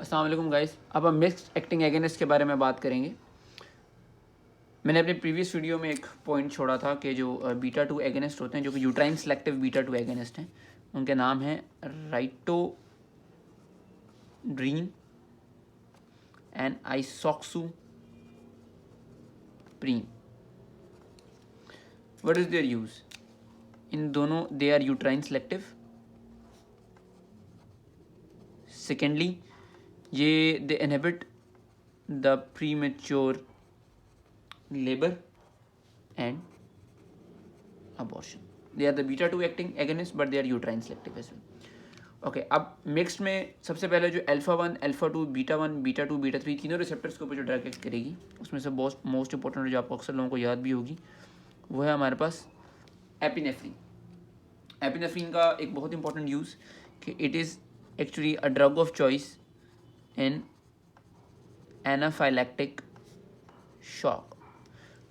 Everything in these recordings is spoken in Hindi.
अस्सलाम वालेकुम गाइस। अब हम मिक्स्ड एक्टिंग एगेनिस्ट के बारे में बात करेंगे। मैंने अपने प्रीवियस वीडियो में एक पॉइंट छोड़ा था कि जो बीटा टू एगेनिस्ट होते हैं, जो कि uterine selective beta two agonist हैं, उनके नाम हैं ritodrine and isoxsuprine. What is their use? इन दोनों they are uterine selective. Secondly, ये they inhibit the premature labor and abortion. They are the beta 2 acting agonists, but they are uterine selective as well. Okay, अब मिक्स्ड में सबसे पहले जो alpha 1, alpha 2, beta 1, beta 2, beta 3 तीनों रिसेप्टर्स के ऊपर जो ड्रग एक्ट करेगी, उसमें से मोस्ट इंपॉर्टेंट जो आपको अक्सर लोगों को याद भी होगी, वो है हमारे पास एपिनेफ्रीन। एपिनेफ्रीन का एक बहुत इंपॉर्टेंट यूज़ कि it is actually a drug of choice in anaphylactic shock.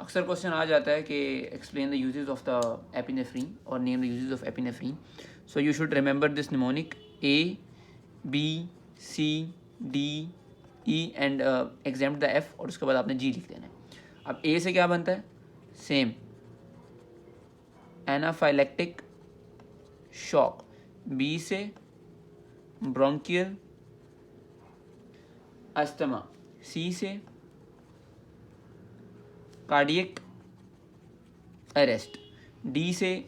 अक्सर क्वेश्चन आ जाता है कि explain the uses of the epinephrine और name the uses of epinephrine. So you should remember this mnemonic A, B, C, D, E and exempt the F, और उसके बाद आपने G लिख देना है। अब A से क्या बनता है? Same anaphylactic shock. B से ब्रोंकियल अस्थमा। C से कार्डियक अरेस्ट। डी से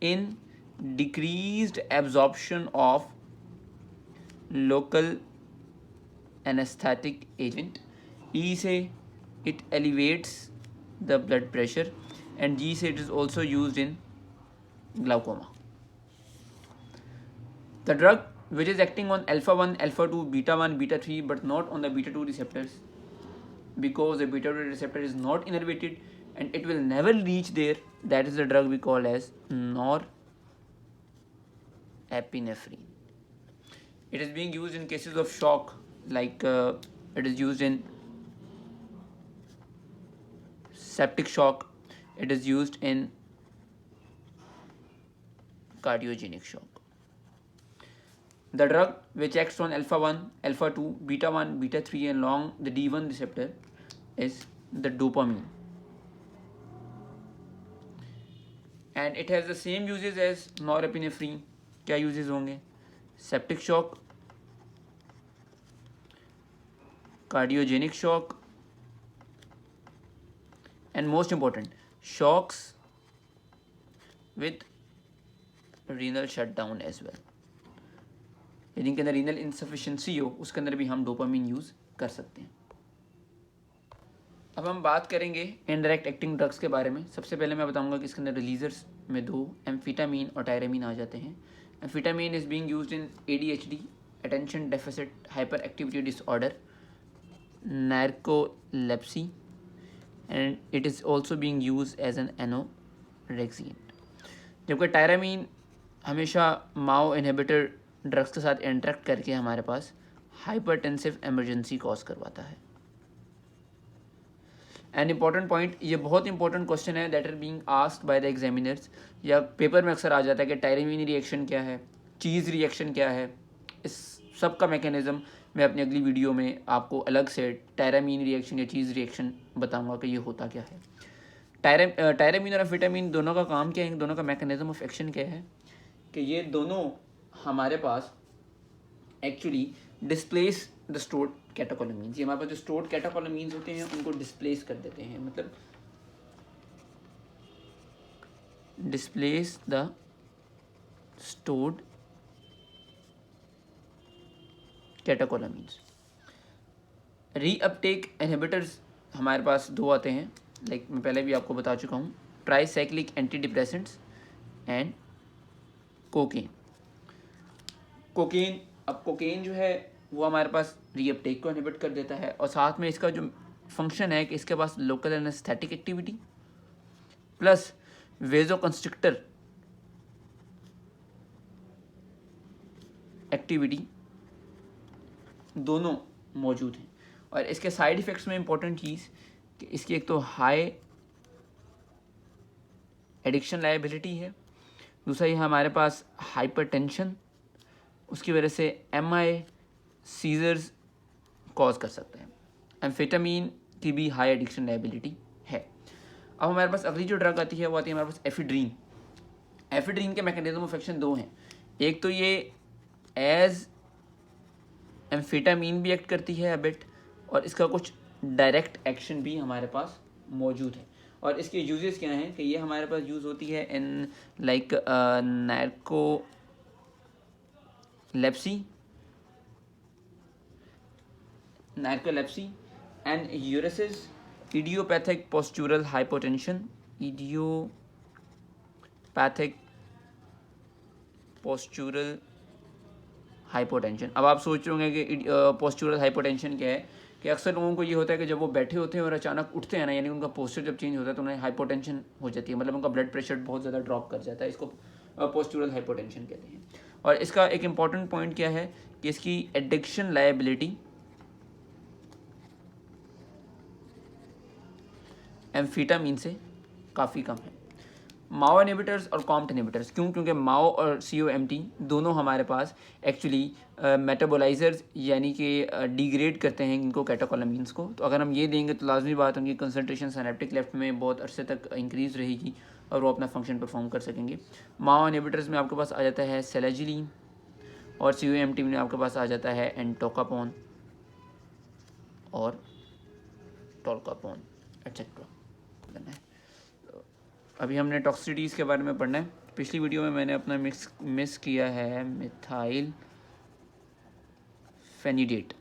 in decreased absorption of local anaesthetic agent. E से it elevates the blood pressure and G से it is also used in glaucoma. The drug which is acting on alpha 1, alpha 2, beta 1, beta 3 but not on the beta 2 receptors, because the beta 2 receptor is not innervated and it will never reach there. That is the drug we call as norepinephrine. It is being used in cases of shock, like it is used in septic shock, it is used in cardiogenic shock. The drug which acts on alpha 1, alpha 2, beta 1, beta 3 and along the D1 receptor is the dopamine, and it has the same uses as norepinephrine. क्या uses होंगे? Septic shock, cardiogenic shock, and most important, shocks with renal shutdown as well. जिनके अंदर रीनल इनसफिशिएंसी हो, उसके अंदर भी हम डोपामीन यूज़ कर सकते हैं। अब हम बात करेंगे इनडायरेक्ट एक्टिंग ड्रग्स के बारे में। सबसे पहले मैं बताऊंगा कि इसके अंदर रिलीजर्स में दो एम्फीटामीन और टायरामीन आ जाते हैं। Amphetamine is being used in ADHD, attention deficit hyperactivity disorder, narcolepsy, and it is also being used as an anorexiant. जबकि टायरामीन हमेशा माओ इनहिबिटर ड्रग्स के साथ इंटरेक्ट करके हमारे पास हाइपरटेंसिव इमरजेंसी कॉज करवाता है। एन इंपॉर्टेंट पॉइंट, ये बहुत इंपॉर्टेंट क्वेश्चन है that are being asked by the examiners, या पेपर में अक्सर आ जाता है कि टायरामीन रिएक्शन क्या है, चीज़ रिएक्शन क्या है। इस सब का मैकेनिज्म मैं अपनी अगली वीडियो में आपको अलग से टायरामीन रिएक्शन या चीज़ रिएक्शन बताऊंगा कि ये होता क्या है। टायरामीन और एम्फेटामीन दोनों का काम क्या है, दोनों का मैकेनिज्म ऑफ एक्शन क्या है, कि ये दोनों हमारे पास actually displace the stored catecholamines. ये हमारे पास जो स्टोर्ड कैटेकोलामीन्स होते हैं उनको डिस्प्लेस कर देते हैं, मतलब displace the stored catecholamines. Reuptake inhibitors हमारे पास दो आते हैं, लाइक मैं पहले भी आपको बता चुका हूँ, tricyclic anti depressants and cocaine. Cocaine, अब कोकेन जो है वो हमारे पास रीअपटेक को इनहिबिट कर देता है, और साथ में इसका जो फंक्शन है कि इसके पास local anaesthetic activity plus vasoconstrictor activity दोनों मौजूद हैं। और इसके साइड इफ़ेक्ट्स में इंपॉर्टेंट चीज़ कि इसकी एक तो हाई एडिक्शन लायबिलिटी है, दूसरा ये हमारे पास हाइपरटेंशन, उसकी वजह से MI, सीजर्स कॉज कर सकता है। एम्फेटामीन की भी हाई एडिक्शन लायबिलिटी है। अब हमारे पास अगली जो ड्रग आती है वो आती है हमारे पास एफिड्रीन। एफिड्रीन के मैकेनिज्म ऑफ एक्शन दो हैं, एक तो ये एज एम्फेटामीन भी एक्ट करती है अबिट, और इसका कुछ डायरेक्ट एक्शन भी हमारे पास मौजूद है। और इसके यूजेस क्या हैं कि ये हमारे पास यूज़ होती है in like narcolepsy and urisis, idiopathic postural hypotension, idiopathic postural hypotension. अब आप सोच रहे होंगे कि पोस्चुरल हाइपोटेंशन क्या है, कि अक्सर लोगों को ये होता है कि जब वो बैठे होते हैं और अचानक उठते हैं ना, यानी उनका पोस्चर जब चेंज होता है तो उन्हें हाइपोटेंशन हो जाती है, मतलब उनका ब्लड प्रेशर बहुत ज़्यादा ड्रॉप कर जाता है। इसको पोस्चुरल हाइपोटेंशन कहते हैं। और इसका एक इम्पॉर्टेंट पॉइंट क्या है कि इसकी एडिक्शन लायबिलिटी एम्फेटामीन से काफ़ी कम है। माओ इनहिबिटर्स और कॉम्ट इनहिबिटर्स, क्योंकि माओ और COMT दोनों हमारे पास एक्चुअली मेटाबोलाइजर्स यानी कि डिग्रेड करते हैं इनको कैटेकोलामीन्स को। तो अगर हम ये देंगे तो लाजमी बात उनकी कंसंट्रेशन सिनेप्टिक लेफ्ट में बहुत अरसे तक इंक्रीज़ रहेगी और वो अपना फंक्शन परफॉर्म कर सकेंगे। माओ इनहिबिटर्स में आपके पास आ जाता है सेलेजिलिन, और COMT में आपके पास आ जाता है एंटोकापोन और टोल्कापोन एट्सेट्रा। अभी हमने टॉक्सिसिटीज़ के बारे में पढ़ना है। पिछली वीडियो में मैंने अपना मिस किया है मिथाइल फेनिडेट।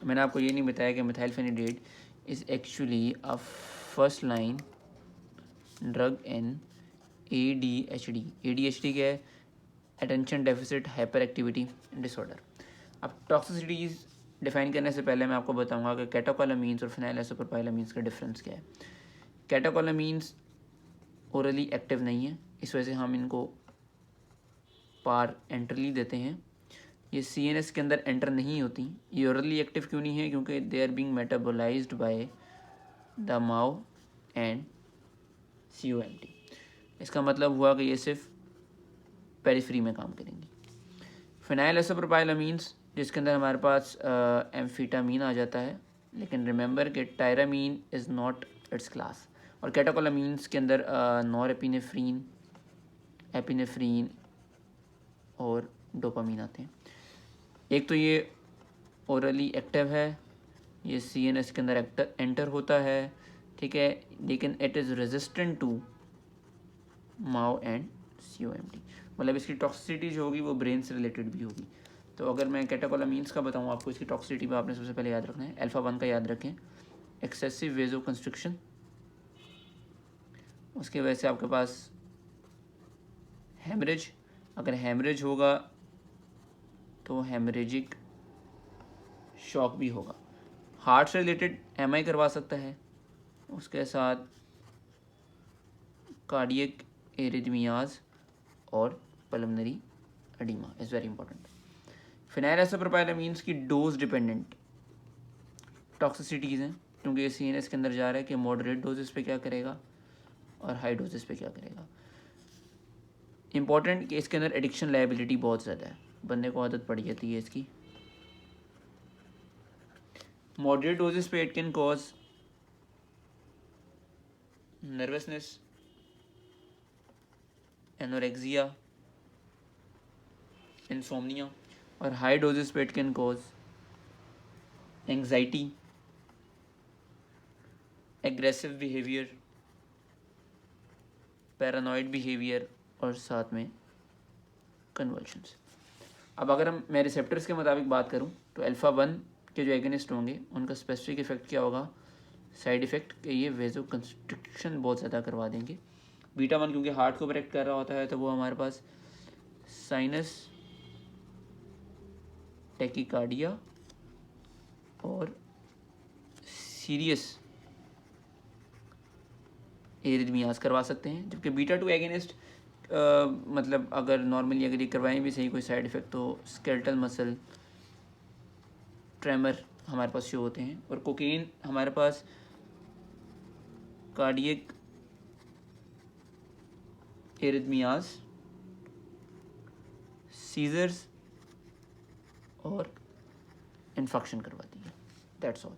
मैंने आपको ये नहीं बताया कि methylphenidate is actually a first line drug in ADHD। ADHD क्या है? Attention deficit hyperactivity disorder. अब टॉक्सिसिटीज़ डिफाइन करने से पहले मैं आपको बताऊंगा कि कैटेकोलामीन्स और फिनाइलएसोप्रोपाइलामीन्स का डिफरेंस क्या है। कैटेकोलामीन्स ओरली एक्टिव नहीं है, इस वजह से हम इनको पार एंटरली देते हैं। ये CNS के अंदर एंटर नहीं होती। ये ओरली एक्टिव क्यों नहीं है? क्योंकि they are being metabolized by the MAO and COMT। इसका मतलब हुआ कि ये सिर्फ पेरिफेरी में काम करेंगी। फिनाइलएसोप्रोपाइलामीन्स जिसके अंदर हमारे पास एम्फेटामीन आ जाता है, लेकिन रिमेंबर कि tyramine is not it's class. और कैटेकोलामीन्स के अंदर नॉरएपिनेफ्रीन, एपिनेफ्रीन और डोपामीन आते हैं। एक तो ये ओरली एक्टिव है, ये CNS के अंदर एंटर होता है, ठीक है, लेकिन it is resistant to MAO and COMT। मतलब इसकी टॉक्सिसिटी जो होगी वो ब्रेन से रिलेटेड भी होगी। तो अगर मैं कैटेकोलामीन्स का बताऊँ आपको, इसकी टॉक्सिसिटी में आपने सबसे पहले याद रखना है अल्फा-1 का याद रखें, एक्सेसिव वेजो कंस्ट्रिक्शन, उसके वजह से आपके पास हेमरेज, अगर हेमरेज होगा तो हेमरेजिक शॉक भी होगा। हार्ट से रिलेटेड MI करवा सकता है, उसके साथ कार्डियक एरिथमियाज और pulmonary oedema is very important. Phenylisopropylamines की डोज डिपेंडेंट टॉक्सिसिटीज़ हैं, क्योंकि ये CNS के अंदर जा रहा है कि मॉडरेट डोजेस पे क्या करेगा और हाई डोजेस पे क्या करेगा। इंपॉर्टेंट कि इसके अंदर एडिक्शन लायबिलिटी बहुत ज़्यादा है, बंदे को आदत पड़ जाती है इसकी। मॉडरेट डोजेस पे it can cause nervousness, anorexia, insomnia, और हाई डोजेस पे it can cause anxiety, aggressive behaviour, paranoid behaviour और साथ में कन्वर्शंस। अब अगर मैं रिसेप्टर्स के मुताबिक बात करूं तो अल्फा-1 के जो एगनिस्ट होंगे उनका स्पेसिफिक इफेक्ट क्या होगा? साइड इफ़ेक्ट कि ये वेजो कंस्ट्रिक्शन बहुत ज़्यादा करवा देंगे। बीटा-1 क्योंकि हार्ट को प्रोटेक्ट कर रहा होता है तो वो हमारे पास साइनस टेकिकार्डिया और सीरियस एरिथमियाज करवा सकते हैं। जबकि बीटा-2 एगनिस्ट मतलब अगर नॉर्मली अगर ये करवाएं भी सही कोई साइड इफ़ेक्ट तो स्केलेटल मसल ट्रेमर हमारे पास शो होते हैं। और कोकेन हमारे पास कार्डियक एरिथमियाज, सीजर्स और इन्फेक्शन करवाती है। That's all.